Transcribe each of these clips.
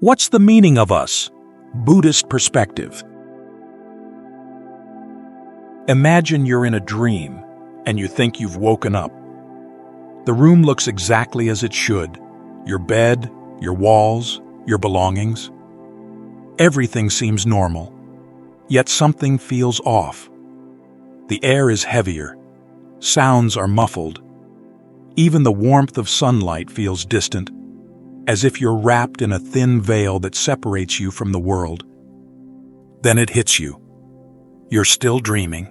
What's the meaning of us? Buddhist perspective. Imagine you're in a dream and you think you've woken up. The room looks exactly as it should. Your bed, your walls, your belongings. Everything seems normal, yet something feels off. The air is heavier. Sounds are muffled. Even the warmth of sunlight feels distant, as if you're wrapped in a thin veil that separates you from the world. Then it hits you. You're still dreaming.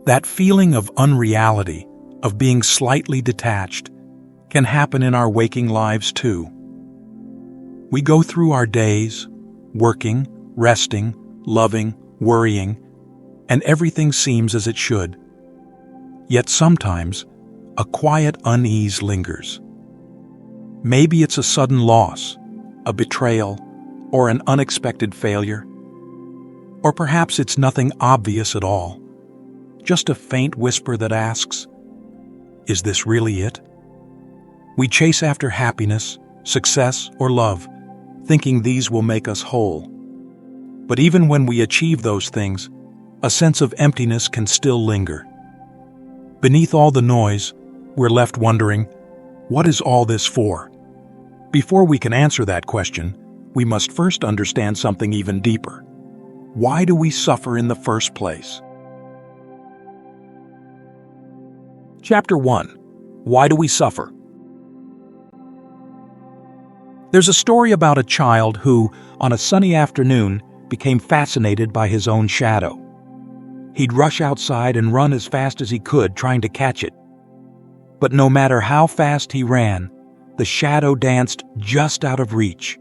That feeling of unreality, of being slightly detached, can happen in our waking lives too. We go through our days, working, resting, loving, worrying, and everything seems as it should. Yet sometimes, a quiet unease lingers. Maybe it's a sudden loss, a betrayal, or an unexpected failure. Or perhaps it's nothing obvious at all, just a faint whisper that asks, "Is this really it?" We chase after happiness, success, or love, thinking these will make us whole. But even when we achieve those things, a sense of emptiness can still linger. Beneath all the noise, we're left wondering, what is all this for? Before we can answer that question, we must first understand something even deeper. Why do we suffer in the first place? Chapter 1. Why do we suffer? There's a story about a child who, on a sunny afternoon, became fascinated by his own shadow. He'd rush outside and run as fast as he could, trying to catch it. But no matter how fast he ran, the shadow danced just out of reach.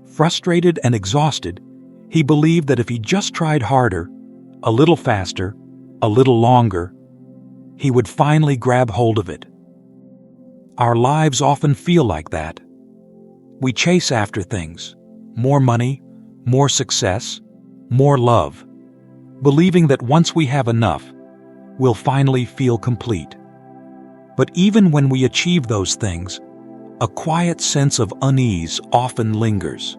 Frustrated and exhausted, he believed that if he just tried harder, a little faster, a little longer, he would finally grab hold of it. Our lives often feel like that. We chase after things, more money, more success, more love, believing that once we have enough, we'll finally feel complete. But even when we achieve those things, a quiet sense of unease often lingers.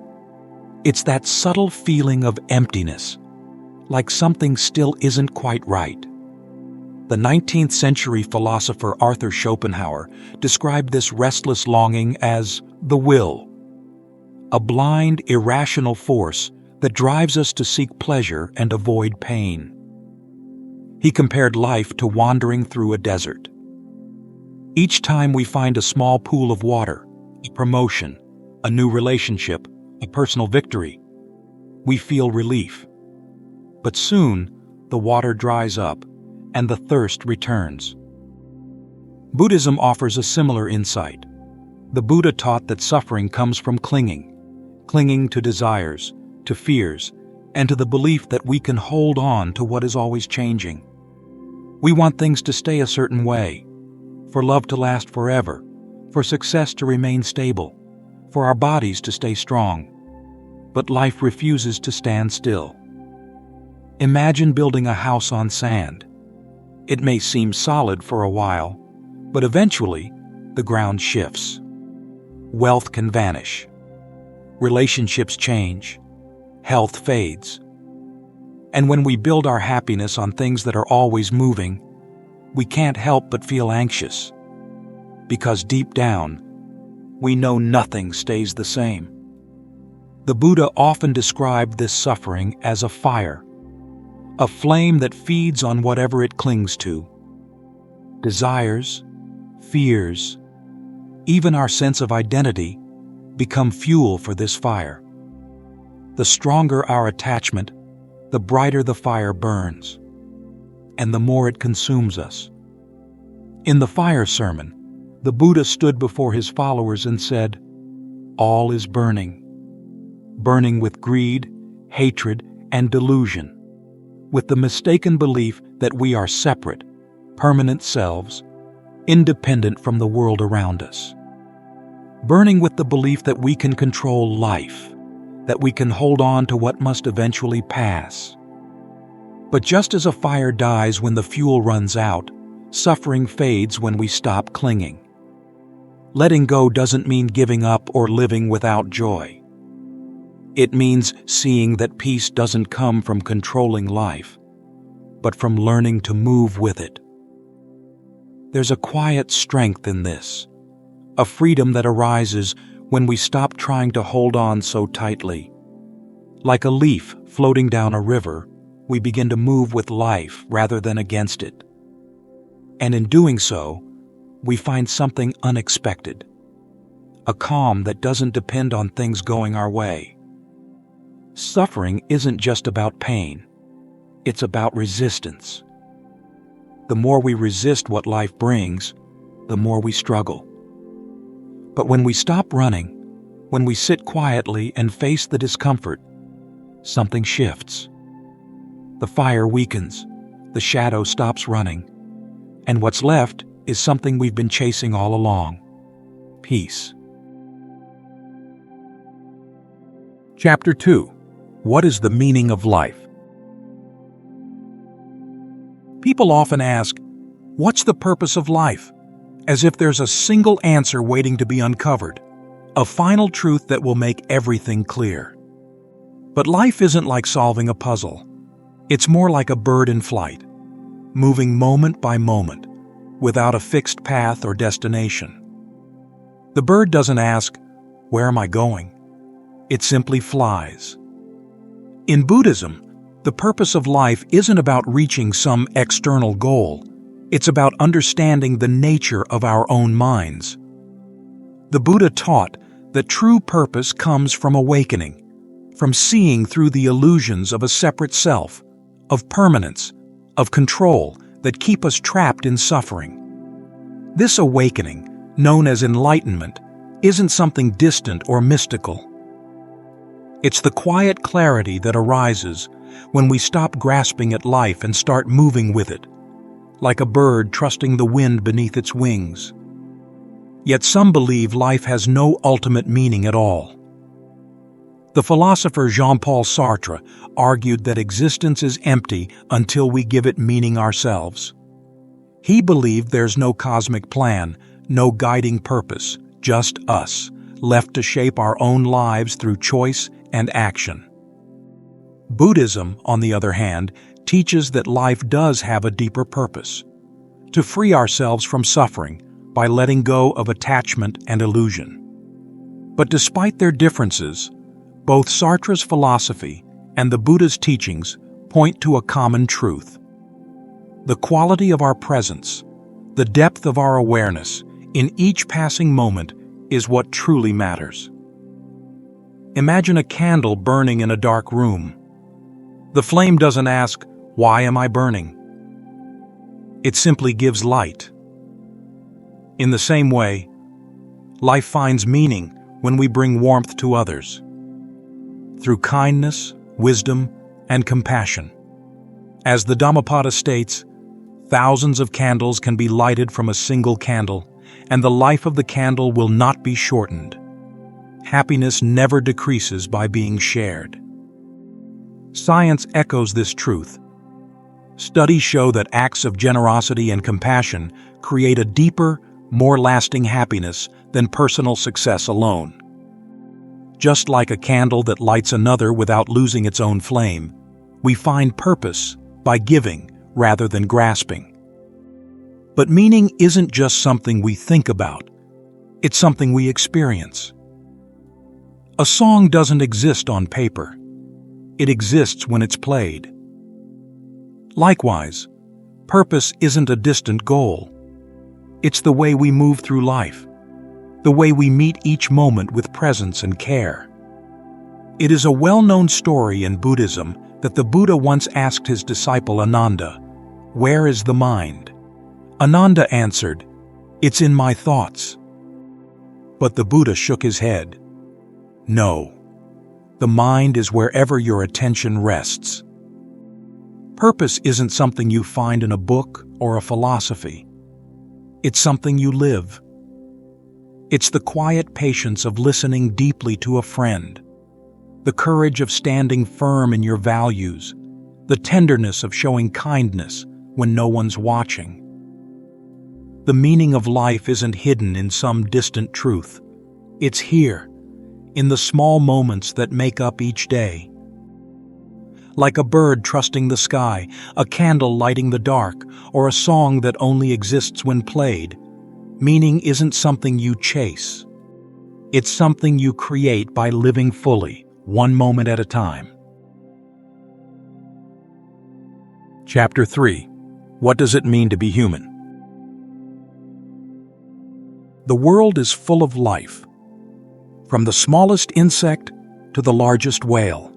It's that subtle feeling of emptiness, like something still isn't quite right. The 19th century philosopher Arthur Schopenhauer described this restless longing as the will, a blind, irrational force that drives us to seek pleasure and avoid pain. He compared life to wandering through a desert. Each time we find a small pool of water, a promotion, a new relationship, a personal victory, we feel relief. But soon, the water dries up and the thirst returns. Buddhism offers a similar insight. The Buddha taught that suffering comes from clinging to desires, to fears, and to the belief that we can hold on to what is always changing. We want things to stay a certain way, for love to last forever, for success to remain stable, for our bodies to stay strong. But life refuses to stand still. Imagine building a house on sand. It may seem solid for a while, but eventually the ground shifts. Wealth can vanish. Relationships change. Health fades. And when we build our happiness on things that are always moving, we can't help but feel anxious, because deep down, we know nothing stays the same. The Buddha often described this suffering as a fire, a flame that feeds on whatever it clings to. Desires, fears, even our sense of identity become fuel for this fire. The stronger our attachment, the brighter the fire burns, and the more it consumes us. In the fire sermon, the Buddha stood before his followers and said, "All is burning. Burning with greed, hatred, and delusion, with the mistaken belief that we are separate, permanent selves, independent from the world around us. Burning with the belief that we can control life, that we can hold on to what must eventually pass. But just as a fire dies when the fuel runs out, suffering fades when we stop clinging. letting go doesn't mean giving up or living without joy. It means seeing that peace doesn't come from controlling life, but from learning to move with it. There's a quiet strength in this, a freedom that arises when we stop trying to hold on so tightly. Like a leaf floating down a river, we begin to move with life rather than against it. And in doing so, we find something unexpected, a calm that doesn't depend on things going our way. Suffering isn't just about pain, it's about resistance. The more we resist what life brings, the more we struggle. But when we stop running, when we sit quietly and face the discomfort, something shifts. The fire weakens, the shadow stops running, and what's left is something we've been chasing all along: peace. Chapter 2. What is the meaning of life? People often ask, what's the purpose of life? As if there's a single answer waiting to be uncovered, a final truth that will make everything clear. But life isn't like solving a puzzle. It's more like a bird in flight, moving moment by moment, without a fixed path or destination. The bird doesn't ask, where am I going? It simply flies. In Buddhism, the purpose of life isn't about reaching some external goal. It's about understanding the nature of our own minds. The Buddha taught that true purpose comes from awakening, from seeing through the illusions of a separate self, of permanence, of control that keep us trapped in suffering. This awakening, known as enlightenment, isn't something distant or mystical. It's the quiet clarity that arises when we stop grasping at life and start moving with it, like a bird trusting the wind beneath its wings. Yet some believe life has no ultimate meaning at all. The philosopher Jean-Paul Sartre argued that existence is empty until we give it meaning ourselves. He believed there's no cosmic plan, no guiding purpose, just us, left to shape our own lives through choice and action. Buddhism, on the other hand, teaches that life does have a deeper purpose: to free ourselves from suffering by letting go of attachment and illusion. But despite their differences, both Sartre's philosophy and the Buddha's teachings point to a common truth. The quality of our presence, the depth of our awareness in each passing moment is what truly matters. Imagine a candle burning in a dark room. The flame doesn't ask, "Why am I burning?" It simply gives light. In the same way, life finds meaning when we bring warmth to others, through kindness, wisdom, and compassion. As the Dhammapada states, thousands of candles can be lighted from a single candle, and the life of the candle will not be shortened. Happiness never decreases by being shared. Science echoes this truth. Studies show that acts of generosity and compassion create a deeper, more lasting happiness than personal success alone. Just like a candle that lights another without losing its own flame, we find purpose by giving rather than grasping. But meaning isn't just something we think about, it's something we experience. A song doesn't exist on paper. It exists when it's played. Likewise, purpose isn't a distant goal. It's the way we move through life, the way we meet each moment with presence and care. It is a well-known story in Buddhism that the Buddha once asked his disciple Ananda, "Where is the mind?" Ananda answered, "It's in my thoughts." But the Buddha shook his head. "No, the mind is wherever your attention rests." Purpose isn't something you find in a book or a philosophy. It's something you live. It's the quiet patience of listening deeply to a friend, the courage of standing firm in your values, the tenderness of showing kindness when no one's watching. The meaning of life isn't hidden in some distant truth. It's here, in the small moments that make up each day. Like a bird trusting the sky, a candle lighting the dark, or a song that only exists when played, meaning isn't something you chase. It's something you create by living fully, one moment at a time. Chapter 3. What does it mean to be human? The world is full of life, from the smallest insect to the largest whale.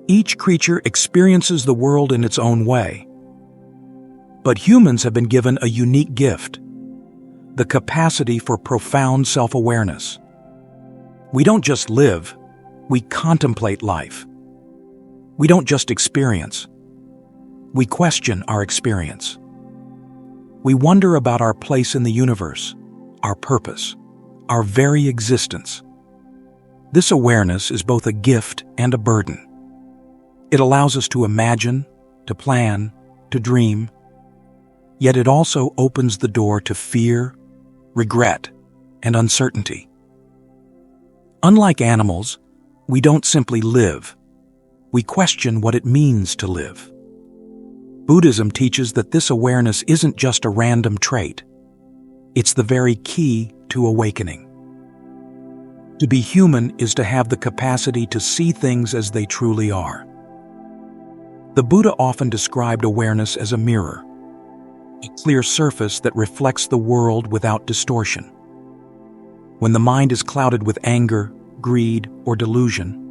Each creature experiences the world in its own way. But humans have been given a unique gift, the capacity for profound self-awareness. We don't just live, we contemplate life. We don't just experience, we question our experience. We wonder about our place in the universe, our purpose, our very existence. This awareness is both a gift and a burden. It allows us to imagine, to plan, to dream, yet it also opens the door to fear, regret, and uncertainty. Unlike animals, we don't simply live. We question what it means to live. Buddhism teaches that this awareness isn't just a random trait. It's the very key to awakening. To be human is to have the capacity to see things as they truly are. The Buddha often described awareness as a mirror, a clear surface that reflects the world without distortion. When the mind is clouded with anger, greed, or delusion,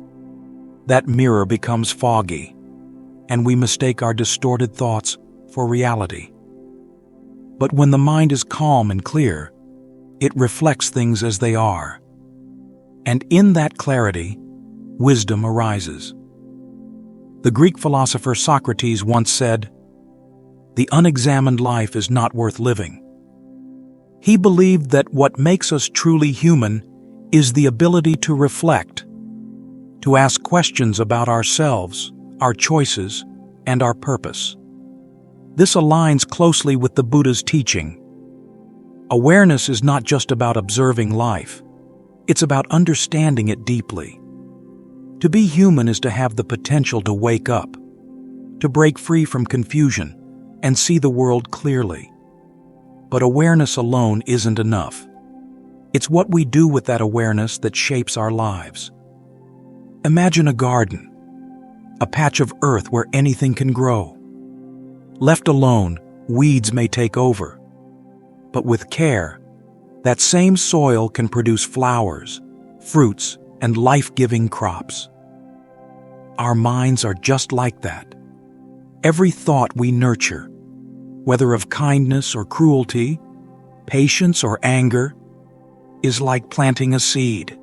that mirror becomes foggy, and we mistake our distorted thoughts for reality. But when the mind is calm and clear, it reflects things as they are. And in that clarity, wisdom arises. The Greek philosopher Socrates once said, "The unexamined life is not worth living." He believed that what makes us truly human is the ability to reflect, to ask questions about ourselves, our choices, and our purpose. This aligns closely with the Buddha's teaching. Awareness is not just about observing life. It's about understanding it deeply. To be human is to have the potential to wake up, to break free from confusion, and see the world clearly. But awareness alone isn't enough. It's what we do with that awareness that shapes our lives. Imagine a garden, a patch of earth where anything can grow. Left alone, weeds may take over. But with care, that same soil can produce flowers, fruits, and life-giving crops. Our minds are just like that. Every thought we nurture, whether of kindness or cruelty, patience or anger, is like planting a seed.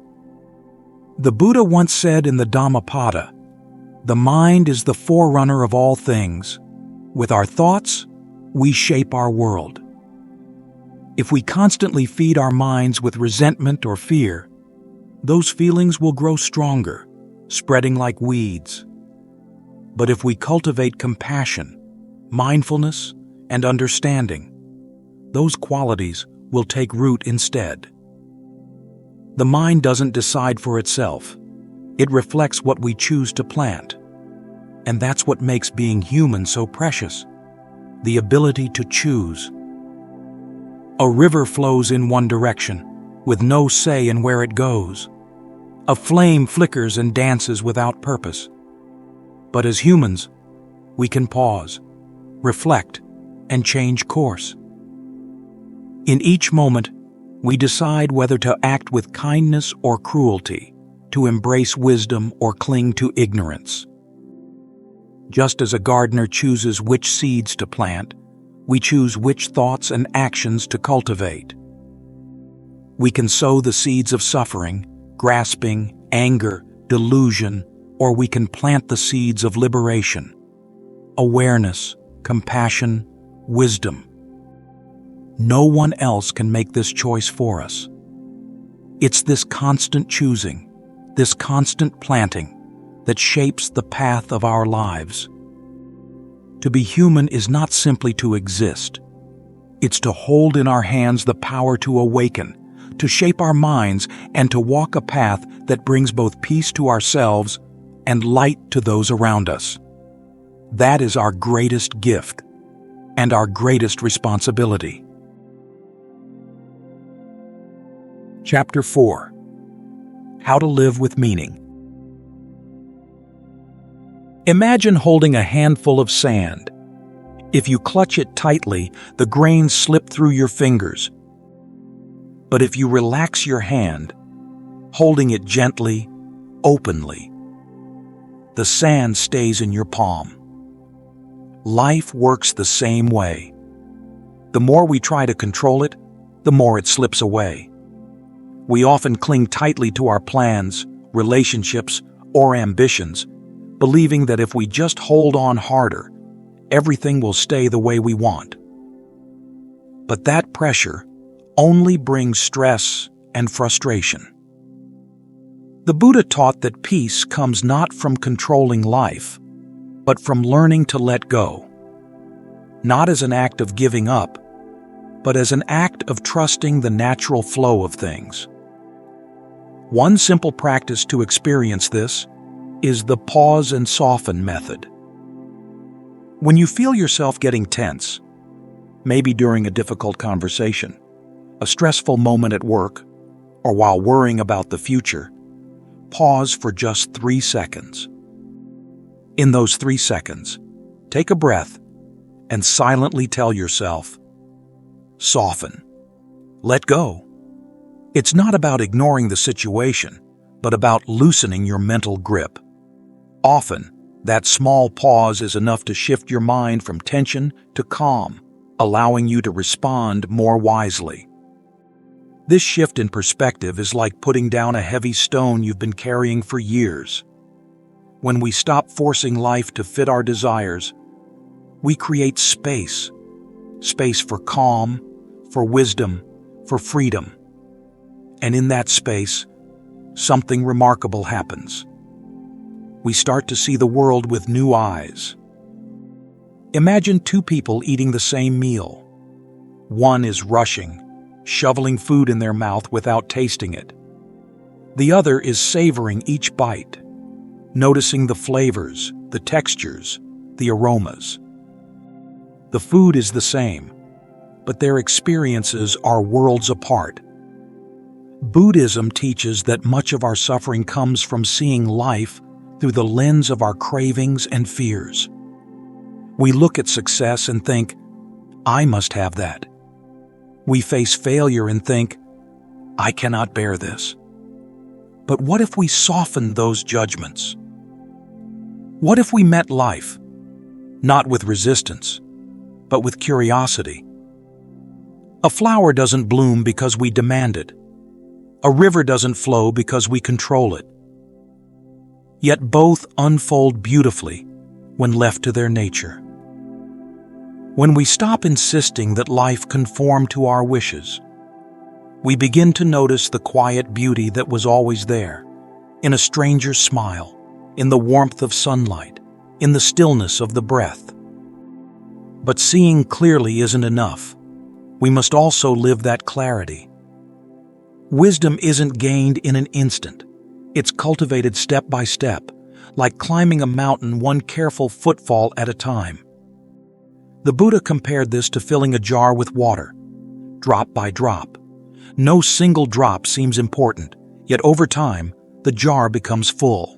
The Buddha once said in the Dhammapada, "The mind is the forerunner of all things. With our thoughts, we shape our world." If we constantly feed our minds with resentment or fear, those feelings will grow stronger, spreading like weeds. But if we cultivate compassion, mindfulness, and understanding, those qualities will take root instead. The mind doesn't decide for itself. It reflects what we choose to plant. And that's what makes being human so precious, the ability to choose. A river flows in one direction, with no say in where it goes. A flame flickers and dances without purpose. But as humans, we can pause, reflect, and change course. In each moment, we decide whether to act with kindness or cruelty, to embrace wisdom or cling to ignorance. Just as a gardener chooses which seeds to plant, we choose which thoughts and actions to cultivate. We can sow the seeds of suffering, grasping, anger, delusion, or we can plant the seeds of liberation, awareness, compassion, wisdom. No one else can make this choice for us. It's this constant choosing, this constant planting, that shapes the path of our lives. To be human is not simply to exist. It's to hold in our hands the power to awaken, to shape our minds, and to walk a path that brings both peace to ourselves and light to those around us. That is our greatest gift and our greatest responsibility. Chapter 4. How to Live with Meaning. Imagine holding a handful of sand. If you clutch it tightly, the grains slip through your fingers. But if you relax your hand, holding it gently, openly, the sand stays in your palm. Life works the same way. The more we try to control it, the more it slips away. We often cling tightly to our plans, relationships, or ambitions, believing that if we just hold on harder, everything will stay the way we want. But that pressure only brings stress and frustration. The Buddha taught that peace comes not from controlling life, but from learning to let go, not as an act of giving up, but as an act of trusting the natural flow of things. One simple practice to experience this is the pause and soften method. When you feel yourself getting tense, maybe during a difficult conversation, a stressful moment at work, or while worrying about the future, pause for just 3 seconds. In those 3 seconds, take a breath and silently tell yourself, soften, let go. It's not about ignoring the situation, but about loosening your mental grip. Often, that small pause is enough to shift your mind from tension to calm, allowing you to respond more wisely. This shift in perspective is like putting down a heavy stone you've been carrying for years. When we stop forcing life to fit our desires, we create space for calm, for wisdom, for freedom. And in that space, something remarkable happens. We start to see the world with new eyes. Imagine 2 people eating the same meal. One is rushing, shoveling food in their mouth without tasting it. The other is savoring each bite, noticing the flavors, the textures, the aromas. The food is the same, but their experiences are worlds apart. Buddhism teaches that much of our suffering comes from seeing life through the lens of our cravings and fears. We look at success and think, I must have that. We face failure and think, I cannot bear this. But what if we softened those judgments? What if we met life, not with resistance, but with curiosity? A flower doesn't bloom because we demand it. A river doesn't flow because we control it. Yet both unfold beautifully when left to their nature. When we stop insisting that life conform to our wishes, we begin to notice the quiet beauty that was always there, in a stranger's smile, in the warmth of sunlight, in the stillness of the breath. But seeing clearly isn't enough. We must also live that clarity. Wisdom isn't gained in an instant. It's cultivated step by step, like climbing a mountain one careful footfall at a time. The Buddha compared this to filling a jar with water, drop by drop. No single drop seems important, yet over time, the jar becomes full.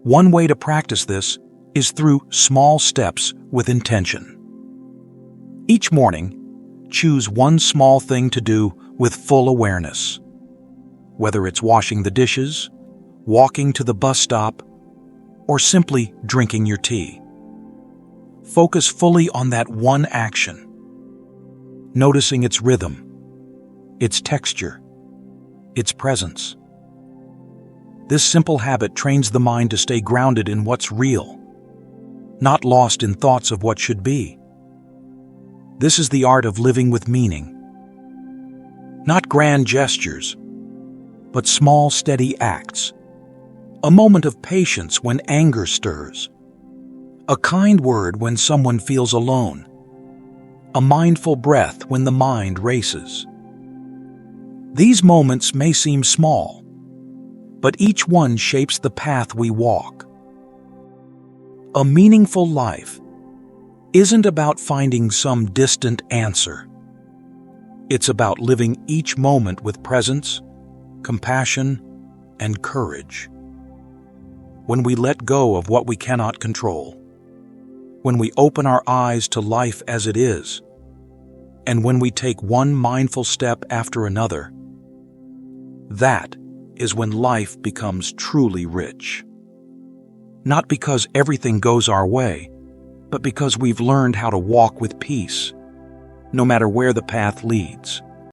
One way to practice this is through small steps with intention. Each morning, choose one small thing to do with full awareness. Whether it's washing the dishes, walking to the bus stop, or simply drinking your tea. Focus fully on that one action, noticing its rhythm, its texture, its presence. This simple habit trains the mind to stay grounded in what's real, not lost in thoughts of what should be. This is the art of living with meaning. Not grand gestures, but small, steady acts. A moment of patience when anger stirs. A kind word when someone feels alone. a mindful breath when the mind races. These moments may seem small, but each one shapes the path we walk. A meaningful life isn't about finding some distant answer. It's about living each moment with presence, compassion, and courage. When we let go of what we cannot control, when we open our eyes to life as it is, and when we take one mindful step after another, that is when life becomes truly rich. Not because everything goes our way, but because we've learned how to walk with peace, no matter where the path leads.